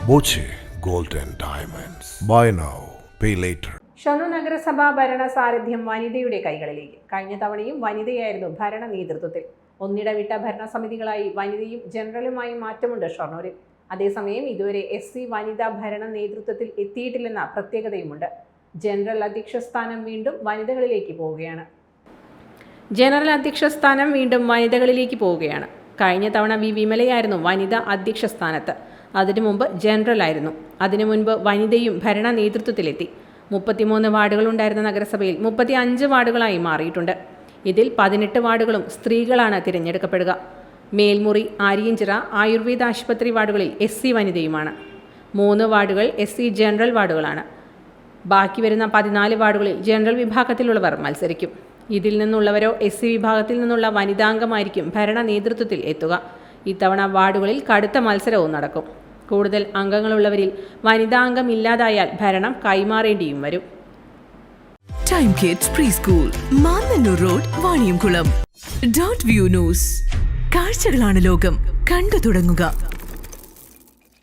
Boche gold and diamonds. Buy now pay later. Shoranur നഗരസഭാ ഭരണ സാരഥ്യം വനിതയുടെ കൈകളിലേക്ക്. കഴിഞ്ഞ തവണയും വനിതയായിരുന്നു ഭരണ നേതൃത്വത്തിൽ. ഒന്നിടവിട്ട ഭരണസമിതികളായി വനിതയും ജനറലുമായി മാറ്റമുണ്ട് ഷൊർണൂരിൽ. അതേസമയം ഇതുവരെ SC വനിതാ ഭരണ നേതൃത്വത്തിൽ എത്തിയിട്ടില്ലെന്ന പ്രത്യേകതയുമുണ്ട്. ജനറൽ അധ്യക്ഷ സ്ഥാനം വീണ്ടും വനിതകളിലേക്ക് പോവുകയാണ്. കഴിഞ്ഞ തവണ വി വിമലയായിരുന്നു വനിതാ അധ്യക്ഷ സ്ഥാനത്ത്. അതിനു മുമ്പ് ജനറലായിരുന്നു. അതിനു മുൻപ് വനിതയും ഭരണ നേതൃത്വത്തിലെത്തി. 33 വാർഡുകളുണ്ടായിരുന്ന നഗരസഭയിൽ 35 വാർഡുകളായി മാറിയിട്ടുണ്ട്. ഇതിൽ 18 വാർഡുകളും സ്ത്രീകളാണ് തിരഞ്ഞെടുക്കപ്പെടുക. മേൽമുറി, ആര്യഞ്ചിറ, ആയുർവേദ ആശുപത്രി വാർഡുകളിൽ SC വനിതയുമാണ്. 3 വാർഡുകൾ SC ജനറൽ വാർഡുകളാണ്. ബാക്കി വരുന്ന 14 വാർഡുകളിൽ ജനറൽ വിഭാഗത്തിലുള്ളവർ മത്സരിക്കും. ഇതിൽ നിന്നുള്ളവരോ SC വിഭാഗത്തിൽ നിന്നുള്ള വനിതാംഗമായിരിക്കും ഭരണ നേതൃത്വത്തിൽ എത്തുക. ഇത്തവണ വാർഡുകളിൽ കടുത്ത മത്സരവും നടക്കും. കൂടുതൽ അംഗങ്ങളുള്ളവരിൽ വനിതാംഗം ഇല്ലാതായാൽ ഭരണം കൈമാറേണ്ടിയും വരും. Time kids pre school, Mannannur road, Vaniyamkulam. .View news. കാഴ്ചകളാണ് ലോകം, കണ്ടു തുടങ്ങുക.